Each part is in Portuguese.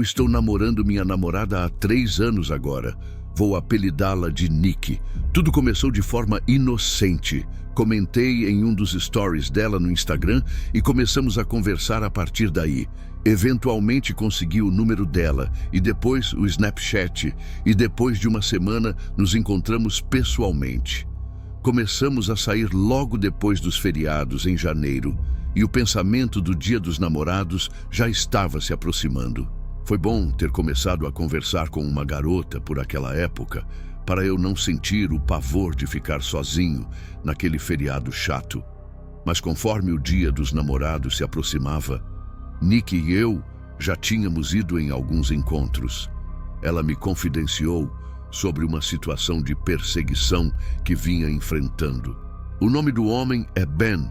Eu estou namorando minha namorada há 3 anos agora. Vou apelidá-la de Nick. Tudo começou de forma inocente. Comentei em um dos stories dela no Instagram e começamos a conversar a partir daí. Eventualmente consegui o número dela e depois o Snapchat, e depois de uma semana nos encontramos pessoalmente. Começamos a sair logo depois dos feriados, em janeiro, e o pensamento do Dia dos Namorados já estava se aproximando. Foi bom ter começado a conversar com uma garota por aquela época, para eu não sentir o pavor de ficar sozinho naquele feriado chato. Mas conforme o Dia dos Namorados se aproximava, Nick e eu já tínhamos ido em alguns encontros. Ela me confidenciou sobre uma situação de perseguição que vinha enfrentando. O nome do homem é Ben,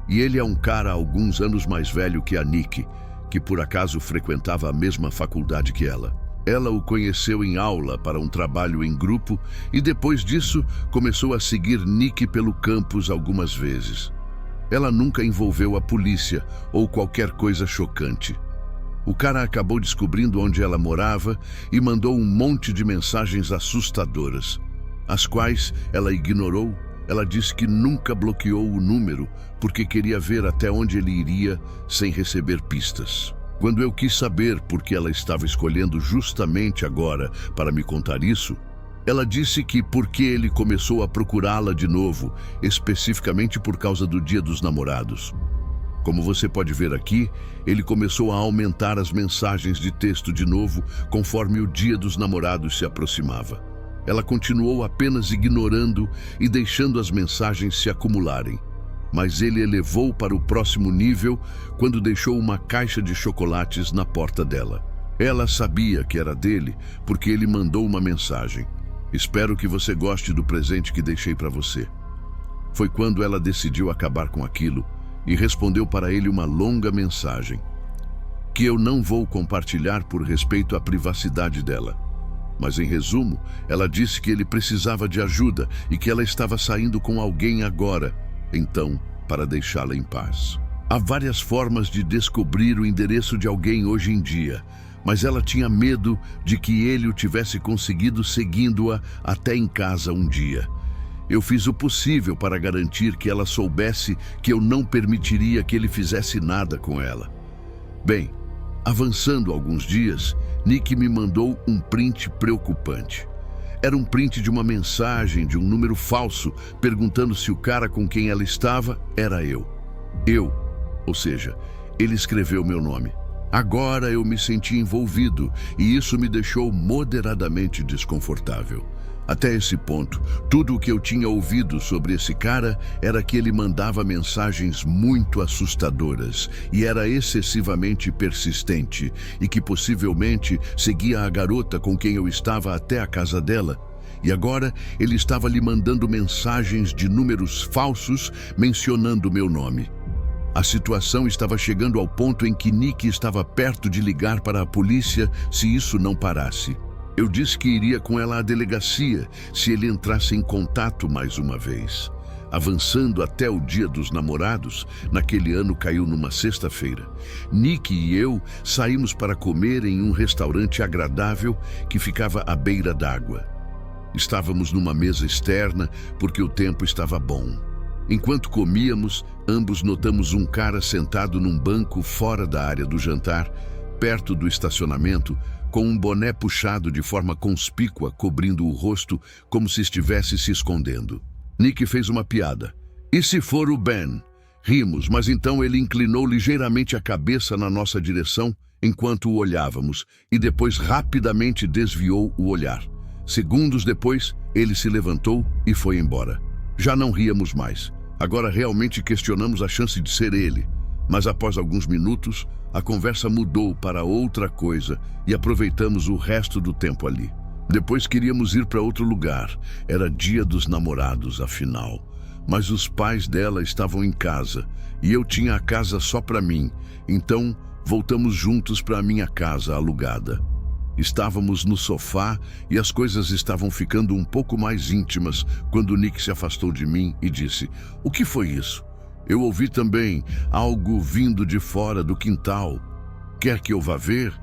e ele é um cara alguns anos mais velho que a Nick, que por acaso frequentava a mesma faculdade que ela. Ela o conheceu em aula para um trabalho em grupo e depois disso começou a seguir Nick pelo campus algumas vezes. Ela nunca envolveu a polícia ou qualquer coisa chocante. O cara acabou descobrindo onde ela morava e mandou um monte de mensagens assustadoras, as quais ela ignorou. Ela disse que nunca bloqueou o número porque queria ver até onde ele iria sem receber pistas. Quando eu quis saber por que ela estava escolhendo justamente agora para me contar isso, ela disse que porque ele começou a procurá-la de novo, especificamente por causa do Dia dos Namorados. Como você pode ver aqui, ele começou a aumentar as mensagens de texto de novo conforme o Dia dos Namorados se aproximava. Ela continuou apenas ignorando e deixando as mensagens se acumularem. Mas ele elevou para o próximo nível quando deixou uma caixa de chocolates na porta dela. Ela sabia que era dele porque ele mandou uma mensagem: "Espero que você goste do presente que deixei para você." Foi quando ela decidiu acabar com aquilo e respondeu para ele uma longa mensagem, que eu não vou compartilhar por respeito à privacidade dela. Mas em resumo, ela disse que ele precisava de ajuda e que ela estava saindo com alguém agora, então, para deixá-la em paz. Há várias formas de descobrir o endereço de alguém hoje em dia, mas ela tinha medo de que ele o tivesse conseguido seguindo-a até em casa um dia. Eu fiz o possível para garantir que ela soubesse que eu não permitiria que ele fizesse nada com ela. Bem, avançando alguns dias, Nick me mandou um print preocupante. Era um print de uma mensagem de um número falso, perguntando se o cara com quem ela estava era eu. Ou seja, ele escreveu meu nome. Agora eu me senti envolvido e isso me deixou moderadamente desconfortável. Até esse ponto, tudo o que eu tinha ouvido sobre esse cara era que ele mandava mensagens muito assustadoras e era excessivamente persistente e que possivelmente seguia a garota com quem eu estava até a casa dela. E agora ele estava lhe mandando mensagens de números falsos mencionando meu nome. A situação estava chegando ao ponto em que Nick estava perto de ligar para a polícia se isso não parasse. Eu disse que iria com ela à delegacia se ele entrasse em contato mais uma vez. Avançando até o Dia dos Namorados, naquele ano caiu numa sexta-feira. Nick e eu saímos para comer em um restaurante agradável que ficava à beira d'água. Estávamos numa mesa externa porque o tempo estava bom. Enquanto comíamos, ambos notamos um cara sentado num banco fora da área do jantar, perto do estacionamento, com um boné puxado de forma conspícua, cobrindo o rosto como se estivesse se escondendo. Nick fez uma piada. "E se for o Ben?" Rimos, mas então ele inclinou ligeiramente a cabeça na nossa direção enquanto o olhávamos e depois rapidamente desviou o olhar. Segundos depois, ele se levantou e foi embora. Já não ríamos mais. Agora realmente questionamos a chance de ser ele. Mas após alguns minutos, a conversa mudou para outra coisa e aproveitamos o resto do tempo ali. Depois queríamos ir para outro lugar. Era Dia dos Namorados, afinal. Mas os pais dela estavam em casa e eu tinha a casa só para mim. Então, voltamos juntos para a minha casa alugada. Estávamos no sofá e as coisas estavam ficando um pouco mais íntimas quando Nick se afastou de mim e disse: "O que foi isso?" Eu ouvi também algo vindo de fora do quintal. "Quer que eu vá ver?"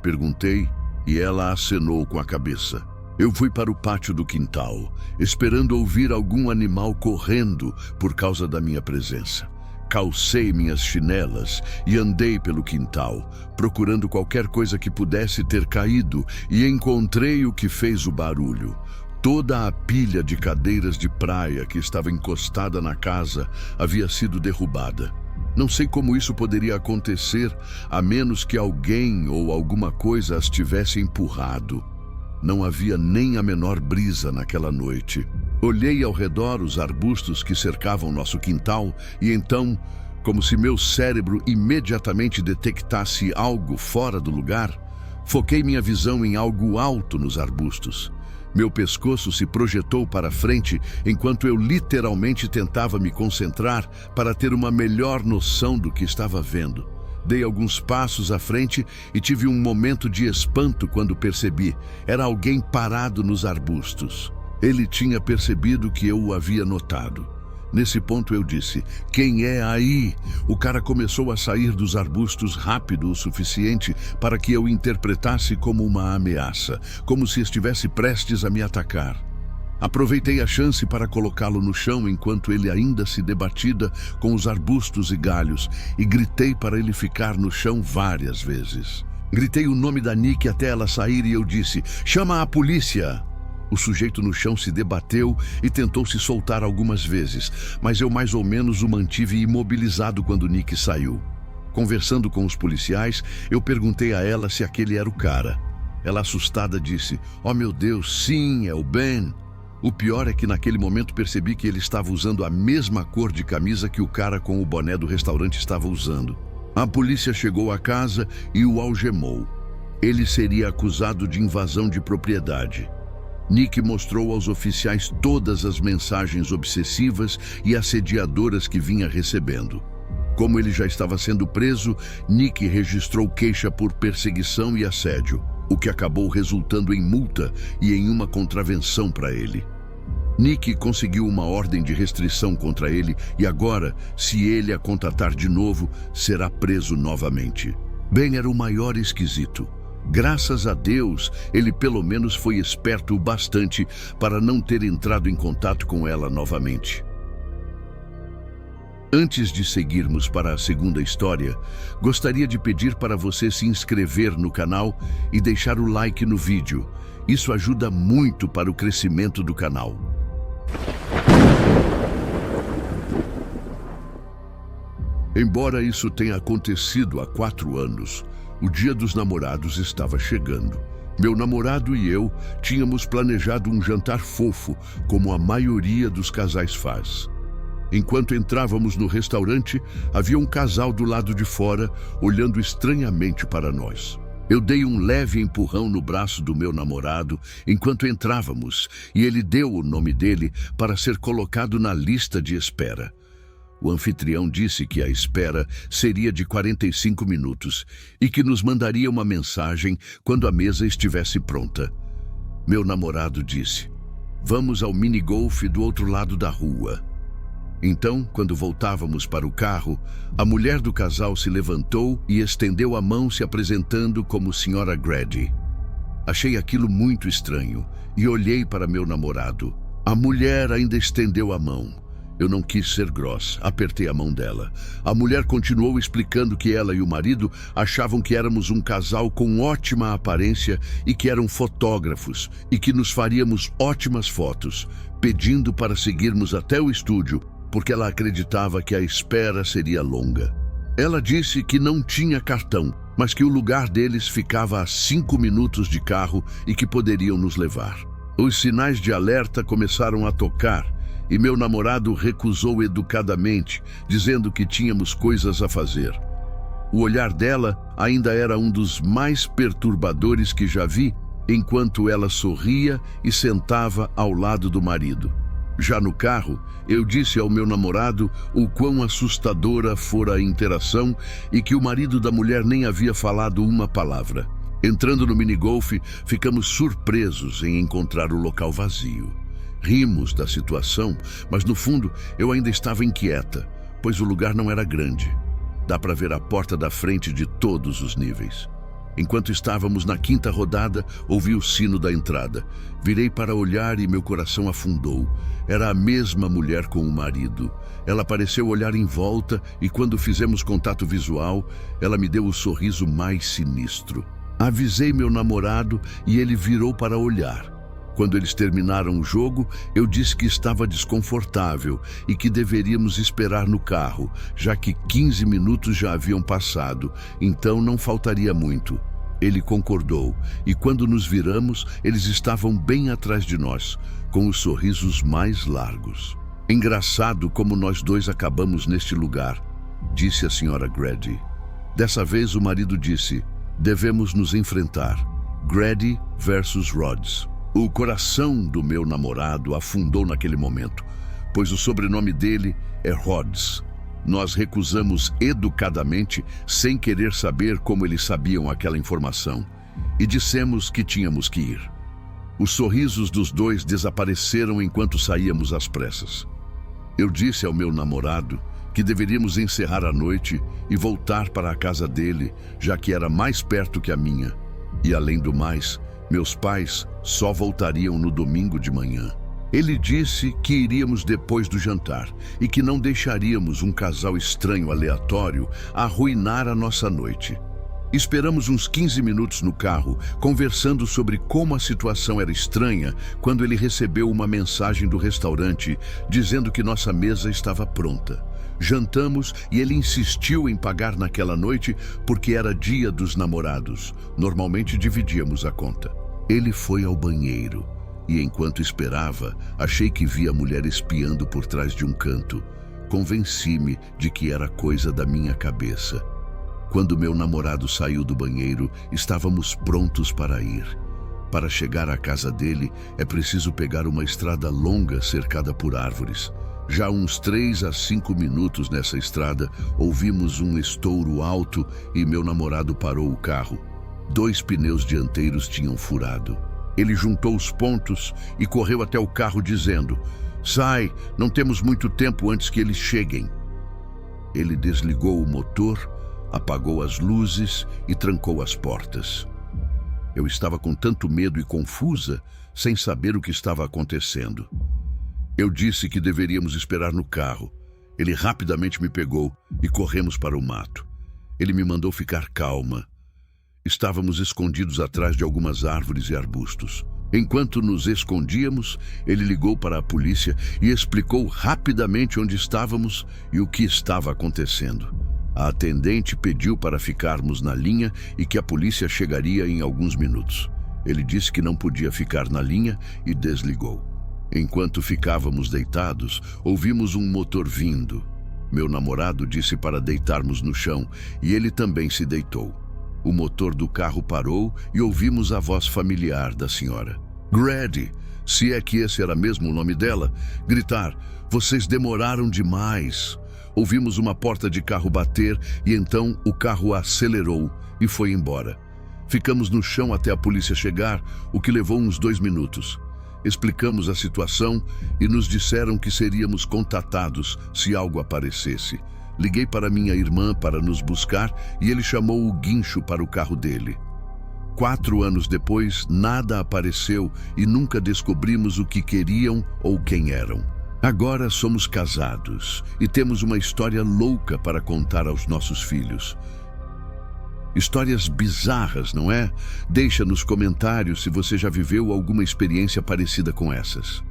Perguntei e ela acenou com a cabeça. Eu fui para o pátio do quintal, esperando ouvir algum animal correndo por causa da minha presença. Calcei minhas chinelas e andei pelo quintal, procurando qualquer coisa que pudesse ter caído, e encontrei o que fez o barulho. Toda a pilha de cadeiras de praia que estava encostada na casa havia sido derrubada. Não sei como isso poderia acontecer, a menos que alguém ou alguma coisa as tivesse empurrado. Não havia nem a menor brisa naquela noite. Olhei ao redor os arbustos que cercavam nosso quintal e então, como se meu cérebro imediatamente detectasse algo fora do lugar, foquei minha visão em algo alto nos arbustos. Meu pescoço se projetou para frente enquanto eu literalmente tentava me concentrar para ter uma melhor noção do que estava vendo. Dei alguns passos à frente e tive um momento de espanto quando percebi. Era alguém parado nos arbustos. Ele tinha percebido que eu o havia notado. Nesse ponto eu disse, "Quem é aí?" O cara começou a sair dos arbustos rápido o suficiente para que eu interpretasse como uma ameaça, como se estivesse prestes a me atacar. Aproveitei a chance para colocá-lo no chão enquanto ele ainda se debatia com os arbustos e galhos e gritei para ele ficar no chão várias vezes. Gritei o nome da Nikki até ela sair e eu disse, "Chama a polícia!" O sujeito no chão se debateu e tentou se soltar algumas vezes, mas eu mais ou menos o mantive imobilizado quando Nikki saiu. Conversando com os policiais, eu perguntei a ela se aquele era o cara. Ela, assustada, disse, "Oh meu Deus, sim, é o Ben." O pior é que naquele momento percebi que ele estava usando a mesma cor de camisa que o cara com o boné do restaurante estava usando. A polícia chegou à casa e o algemou. Ele seria acusado de invasão de propriedade. Nick mostrou aos oficiais todas as mensagens obsessivas e assediadoras que vinha recebendo. Como ele já estava sendo preso, Nick registrou queixa por perseguição e assédio, o que acabou resultando em multa e em uma contravenção para ele. Nick conseguiu uma ordem de restrição contra ele e agora, se ele a contatar de novo, será preso novamente. Ben era o maior esquisito. Graças a Deus, ele pelo menos foi esperto o bastante para não ter entrado em contato com ela novamente. Antes de seguirmos para a segunda história, gostaria de pedir para você se inscrever no canal e deixar o like no vídeo. Isso ajuda muito para o crescimento do canal. Embora isso tenha acontecido há 4 anos, o Dia dos Namorados estava chegando. Meu namorado e eu tínhamos planejado um jantar fofo, como a maioria dos casais faz. Enquanto entrávamos no restaurante, havia um casal do lado de fora, olhando estranhamente para nós. Eu dei um leve empurrão no braço do meu namorado enquanto entrávamos, e ele deu o nome dele para ser colocado na lista de espera. O anfitrião disse que a espera seria de 45 minutos e que nos mandaria uma mensagem quando a mesa estivesse pronta. Meu namorado disse, "Vamos ao minigolf do outro lado da rua." Então, quando voltávamos para o carro, a mulher do casal se levantou e estendeu a mão se apresentando como Sra. Grady. Achei aquilo muito estranho e olhei para meu namorado. A mulher ainda estendeu a mão. Eu não quis ser grossa, apertei a mão dela. A mulher continuou explicando que ela e o marido achavam que éramos um casal com ótima aparência e que eram fotógrafos e que nos faríamos ótimas fotos, pedindo para seguirmos até o estúdio, porque ela acreditava que a espera seria longa. Ela disse que não tinha cartão, mas que o lugar deles ficava a 5 minutos de carro e que poderiam nos levar. Os sinais de alerta começaram a tocar e meu namorado recusou educadamente, dizendo que tínhamos coisas a fazer. O olhar dela ainda era um dos mais perturbadores que já vi, enquanto ela sorria e sentava ao lado do marido. Já no carro, eu disse ao meu namorado o quão assustadora fora a interação e que o marido da mulher nem havia falado uma palavra. Entrando no minigolf, ficamos surpresos em encontrar o local vazio. Rimos da situação, mas no fundo eu ainda estava inquieta, pois o lugar não era grande. Dá para ver a porta da frente de todos os níveis. Enquanto estávamos na quinta rodada, ouvi o sino da entrada. Virei para olhar e meu coração afundou. Era a mesma mulher com o marido. Ela pareceu olhar em volta e quando fizemos contato visual, ela me deu o sorriso mais sinistro. Avisei meu namorado e ele virou para olhar. Quando eles terminaram o jogo, eu disse que estava desconfortável e que deveríamos esperar no carro, já que 15 minutos já haviam passado, então não faltaria muito. Ele concordou, e quando nos viramos, eles estavam bem atrás de nós, com os sorrisos mais largos. Engraçado como nós dois acabamos neste lugar, disse a senhora Grady. Dessa vez o marido disse, devemos nos enfrentar. Grady versus Rhodes. O coração do meu namorado afundou naquele momento, pois o sobrenome dele é Rhodes. Nós recusamos educadamente, sem querer saber como eles sabiam aquela informação, e dissemos que tínhamos que ir. Os sorrisos dos dois desapareceram enquanto saíamos às pressas. Eu disse ao meu namorado que deveríamos encerrar a noite e voltar para a casa dele, já que era mais perto que a minha. E além do mais, meus pais só voltariam no domingo de manhã. Ele disse que iríamos depois do jantar e que não deixaríamos um casal estranho aleatório arruinar a nossa noite. Esperamos uns 15 minutos no carro, conversando sobre como a situação era estranha, quando ele recebeu uma mensagem do restaurante dizendo que nossa mesa estava pronta. Jantamos e ele insistiu em pagar naquela noite porque era dia dos namorados. Normalmente dividíamos a conta. Ele foi ao banheiro e, enquanto esperava, achei que via a mulher espiando por trás de um canto. Convenci-me de que era coisa da minha cabeça. Quando meu namorado saiu do banheiro, estávamos prontos para ir. Para chegar à casa dele, é preciso pegar uma estrada longa cercada por árvores. Já uns 3 a 5 minutos nessa estrada, ouvimos um estouro alto e meu namorado parou o carro. 2 pneus dianteiros tinham furado. Ele juntou os pontos e correu até o carro dizendo, "Sai, não temos muito tempo antes que eles cheguem." Ele desligou o motor, apagou as luzes e trancou as portas. Eu estava com tanto medo e confusa, sem saber o que estava acontecendo. Eu disse que deveríamos esperar no carro. Ele rapidamente me pegou e corremos para o mato. Ele me mandou ficar calma. Estávamos escondidos atrás de algumas árvores e arbustos. Enquanto nos escondíamos, ele ligou para a polícia e explicou rapidamente onde estávamos e o que estava acontecendo. A atendente pediu para ficarmos na linha e que a polícia chegaria em alguns minutos. Ele disse que não podia ficar na linha e desligou. Enquanto ficávamos deitados, ouvimos um motor vindo. Meu namorado disse para deitarmos no chão e ele também se deitou. O motor do carro parou e ouvimos a voz familiar da senhora Grady, se é que esse era mesmo o nome dela, gritar, "Vocês demoraram demais." Ouvimos uma porta de carro bater e então o carro acelerou e foi embora. Ficamos no chão até a polícia chegar, o que levou uns 2 minutos. Explicamos a situação e nos disseram que seríamos contatados se algo aparecesse. Liguei para minha irmã para nos buscar e ele chamou o guincho para o carro dele. 4 anos depois, nada apareceu e nunca descobrimos o que queriam ou quem eram. Agora somos casados e temos uma história louca para contar aos nossos filhos. Histórias bizarras, não é? Deixa nos comentários se você já viveu alguma experiência parecida com essas.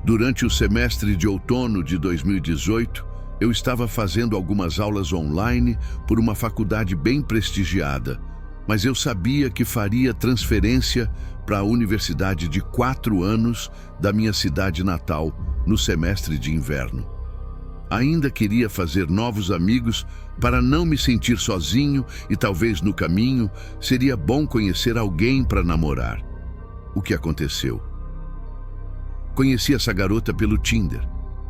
Durante o semestre de outono de 2018, eu estava fazendo algumas aulas online por uma faculdade bem prestigiada, mas eu sabia que faria transferência para a universidade de 4 anos da minha cidade natal no semestre de inverno. Ainda queria fazer novos amigos para não me sentir sozinho e talvez no caminho seria bom conhecer alguém para namorar. O que aconteceu? Conheci essa garota pelo Tinder.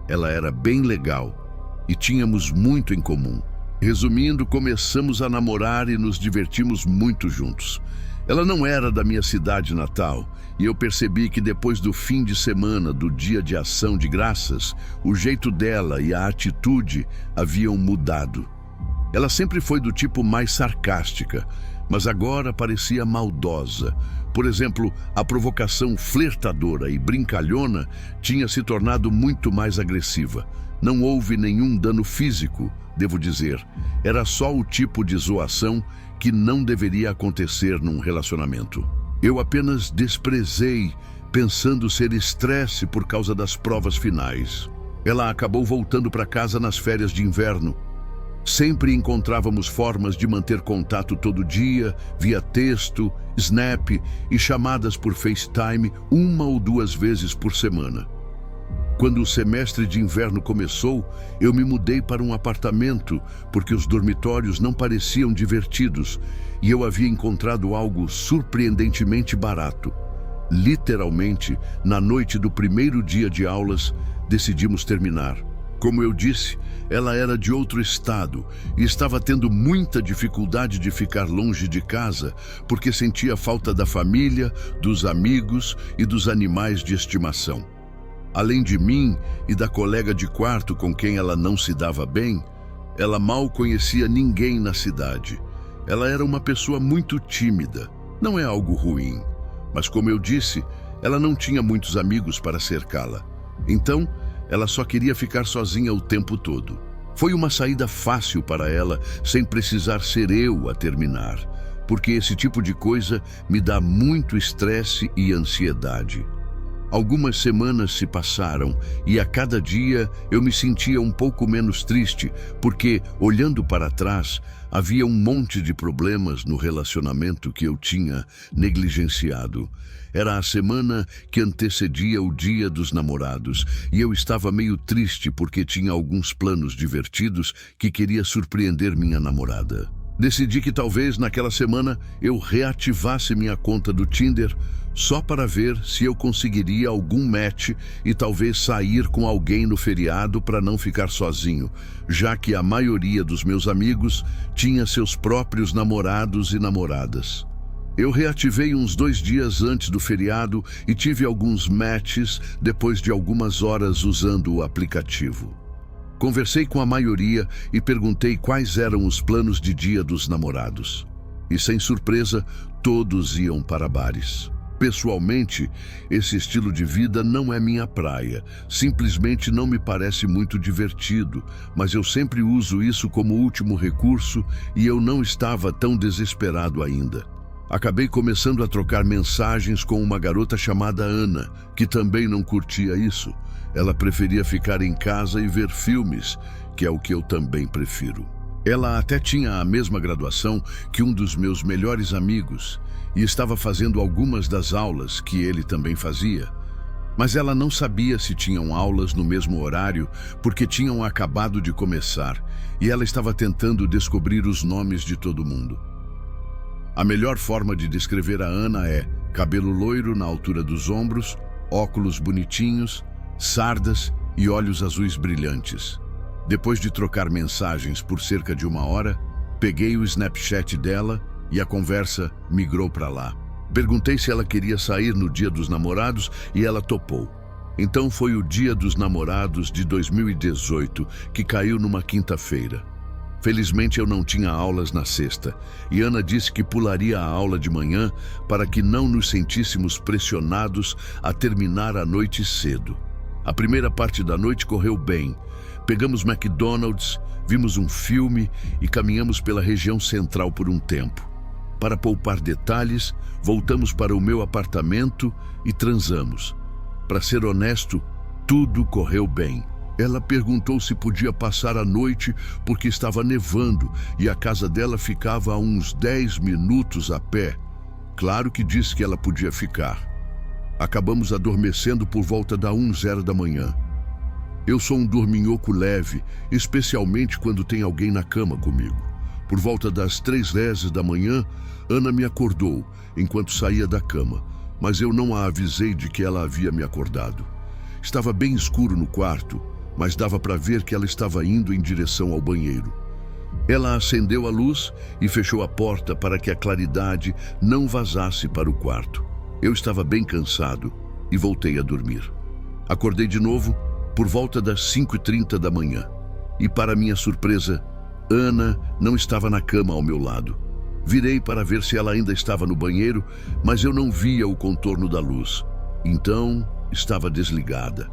Ela era bem legal e tínhamos muito em comum. Resumindo, começamos a namorar e nos divertimos muito juntos. Ela não era da minha cidade natal, e eu percebi que depois do fim de semana do Dia de Ação de Graças, o jeito dela e a atitude haviam mudado. Ela sempre foi do tipo mais sarcástica, mas agora parecia maldosa. Por exemplo, a provocação flertadora e brincalhona tinha se tornado muito mais agressiva. Não houve nenhum dano físico, devo dizer. Era só o tipo de zoação que não deveria acontecer num relacionamento. Eu apenas desprezei, pensando ser estresse por causa das provas finais. Ela acabou voltando para casa nas férias de inverno. Sempre encontrávamos formas de manter contato todo dia, via texto, Snap e chamadas por FaceTime 1 ou 2 vezes por semana. Quando o semestre de inverno começou, eu me mudei para um apartamento porque os dormitórios não pareciam divertidos e eu havia encontrado algo surpreendentemente barato. Literalmente, na noite do primeiro dia de aulas, decidimos terminar. Como eu disse, ela era de outro estado e estava tendo muita dificuldade de ficar longe de casa porque sentia falta da família, dos amigos e dos animais de estimação. Além de mim e da colega de quarto com quem ela não se dava bem, ela mal conhecia ninguém na cidade. Ela era uma pessoa muito tímida. Não é algo ruim, mas como eu disse, ela não tinha muitos amigos para cercá-la. Então, ela só queria ficar sozinha o tempo todo. Foi uma saída fácil para ela, sem precisar ser eu a terminar, porque esse tipo de coisa me dá muito estresse e ansiedade. Algumas semanas se passaram e a cada dia eu me sentia um pouco menos triste, porque, olhando para trás, havia um monte de problemas no relacionamento que eu tinha negligenciado. Era a semana que antecedia o Dia dos Namorados e eu estava meio triste porque tinha alguns planos divertidos que queria surpreender minha namorada. Decidi que talvez naquela semana eu reativasse minha conta do Tinder só para ver se eu conseguiria algum match e talvez sair com alguém no feriado para não ficar sozinho, já que a maioria dos meus amigos tinha seus próprios namorados e namoradas. Eu reativei uns 2 dias antes do feriado e tive alguns matches depois de algumas horas usando o aplicativo. Conversei com a maioria e perguntei quais eram os planos de Dia dos Namorados. E sem surpresa, todos iam para bares. Pessoalmente, esse estilo de vida não é minha praia. Simplesmente não me parece muito divertido, mas eu sempre uso isso como último recurso e eu não estava tão desesperado ainda. Acabei começando a trocar mensagens com uma garota chamada Ana, que também não curtia isso. Ela preferia ficar em casa e ver filmes, que é o que eu também prefiro. Ela até tinha a mesma graduação que um dos meus melhores amigos e estava fazendo algumas das aulas que ele também fazia. Mas ela não sabia se tinham aulas no mesmo horário porque tinham acabado de começar e ela estava tentando descobrir os nomes de todo mundo. A melhor forma de descrever a Ana é cabelo loiro na altura dos ombros, óculos bonitinhos, sardas e olhos azuis brilhantes. Depois de trocar mensagens por cerca de 1 hora, peguei o Snapchat dela e a conversa migrou para lá. Perguntei se ela queria sair no Dia dos Namorados e ela topou. Então foi o Dia dos Namorados de 2018, que caiu numa quinta-feira. Felizmente eu não tinha aulas na sexta, e Ana disse que pularia a aula de manhã para que não nos sentíssemos pressionados a terminar a noite cedo. A primeira parte da noite correu bem. Pegamos McDonald's, vimos um filme e caminhamos pela região central por um tempo. Para poupar detalhes, voltamos para o meu apartamento e transamos. Para ser honesto, tudo correu bem. Ela perguntou se podia passar a noite porque estava nevando e a casa dela ficava a uns 10 minutos a pé. Claro que disse que ela podia ficar. Acabamos adormecendo por volta da 1h da manhã. Eu sou um dorminhoco leve, especialmente quando tem alguém na cama comigo. Por volta das 3h da manhã, Ana me acordou enquanto saía da cama, mas eu não a avisei de que ela havia me acordado. Estava bem escuro no quarto, mas dava para ver que ela estava indo em direção ao banheiro. Ela acendeu a luz e fechou a porta para que a claridade não vazasse para o quarto. Eu estava bem cansado e voltei a dormir. Acordei de novo por volta das 5h30 da manhã. E, para minha surpresa, Ana não estava na cama ao meu lado. Virei para ver se ela ainda estava no banheiro, mas eu não via o contorno da luz. Então, estava desligada.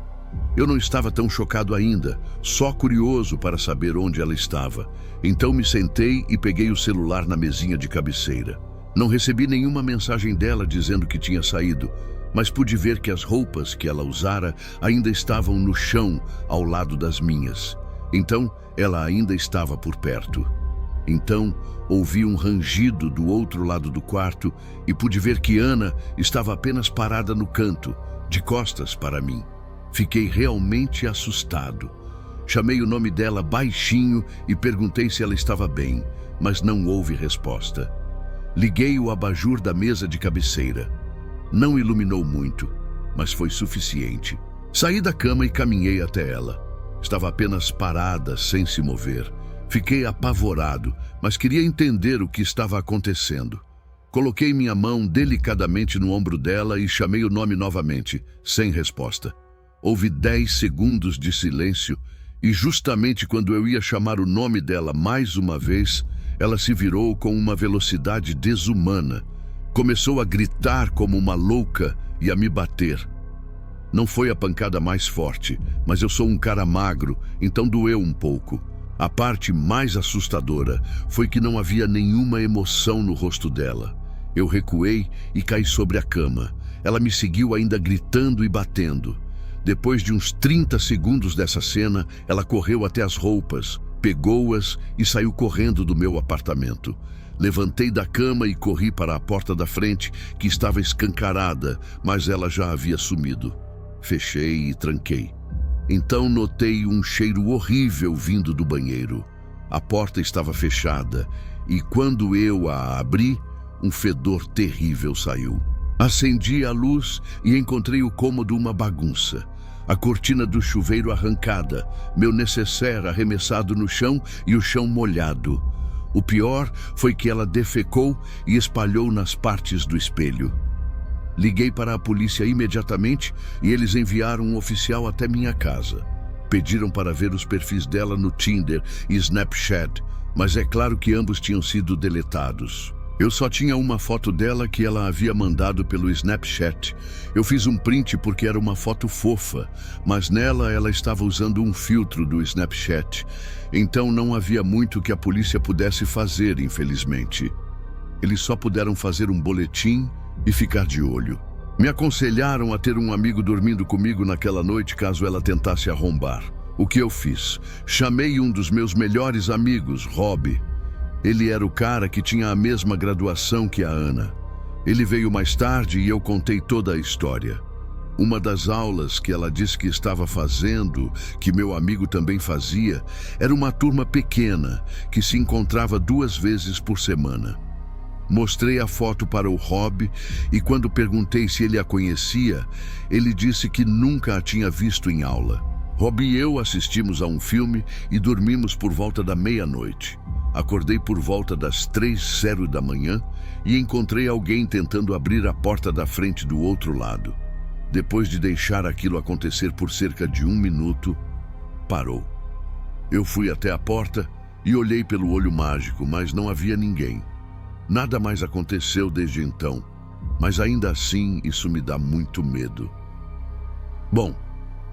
Eu não estava tão chocado ainda, só curioso para saber onde ela estava. Então me sentei e peguei o celular na mesinha de cabeceira. Não recebi nenhuma mensagem dela dizendo que tinha saído, mas pude ver que as roupas que ela usara ainda estavam no chão ao lado das minhas. Então, ela ainda estava por perto. Então, ouvi um rangido do outro lado do quarto e pude ver que Ana estava apenas parada no canto, de costas para mim. Fiquei realmente assustado. Chamei o nome dela baixinho e perguntei se ela estava bem, mas não houve resposta. Liguei o abajur da mesa de cabeceira. Não iluminou muito, mas foi suficiente. Saí da cama e caminhei até ela. Estava apenas parada, sem se mover. Fiquei apavorado, mas queria entender o que estava acontecendo. Coloquei minha mão delicadamente no ombro dela e chamei o nome novamente, sem resposta. Houve 10 segundos de silêncio e justamente quando eu ia chamar o nome dela mais uma vez, ela se virou com uma velocidade desumana. Começou a gritar como uma louca e a me bater. Não foi a pancada mais forte, mas eu sou um cara magro, então doeu um pouco. A parte mais assustadora foi que não havia nenhuma emoção no rosto dela. Eu recuei e caí sobre a cama. Ela me seguiu ainda gritando e batendo. Depois de uns 30 segundos dessa cena, ela correu até as roupas, pegou-as e saiu correndo do meu apartamento. Levantei da cama e corri para a porta da frente, que estava escancarada, mas ela já havia sumido. Fechei e tranquei. Então notei um cheiro horrível vindo do banheiro. A porta estava fechada e quando eu a abri, um fedor terrível saiu. Acendi a luz e encontrei o cômodo uma bagunça. A cortina do chuveiro arrancada, meu nécessaire arremessado no chão e o chão molhado. O pior foi que ela defecou e espalhou nas partes do espelho. Liguei para a polícia imediatamente e eles enviaram um oficial até minha casa. Pediram para ver os perfis dela no Tinder e Snapchat, mas é claro que ambos tinham sido deletados. Eu só tinha uma foto dela que ela havia mandado pelo Snapchat. Eu fiz um print porque era uma foto fofa, mas nela ela estava usando um filtro do Snapchat. Então não havia muito que a polícia pudesse fazer, infelizmente. Eles só puderam fazer um boletim e ficar de olho. Me aconselharam a ter um amigo dormindo comigo naquela noite caso ela tentasse arrombar. O que eu fiz? Chamei um dos meus melhores amigos, Rob. Ele era o cara que tinha a mesma graduação que a Ana. Ele veio mais tarde e eu contei toda a história. Uma das aulas que ela disse que estava fazendo, que meu amigo também fazia, era uma turma pequena, que se encontrava 2 vezes por semana. Mostrei a foto para o Rob e quando perguntei se ele a conhecia, ele disse que nunca a tinha visto em aula. Rob e eu assistimos a um filme e dormimos por volta da meia-noite. Acordei por volta das 3h da manhã e encontrei alguém tentando abrir a porta da frente do outro lado. Depois de deixar aquilo acontecer por cerca de 1 minuto, parou. Eu fui até a porta e olhei pelo olho mágico, mas não havia ninguém. Nada mais aconteceu desde então, mas ainda assim isso me dá muito medo. Bom,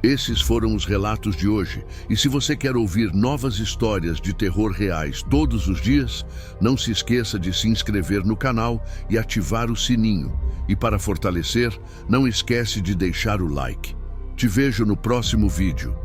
esses foram os relatos de hoje, e se você quer ouvir novas histórias de terror reais todos os dias, não se esqueça de se inscrever no canal e ativar o sininho. E para fortalecer, não esquece de deixar o like. Te vejo no próximo vídeo.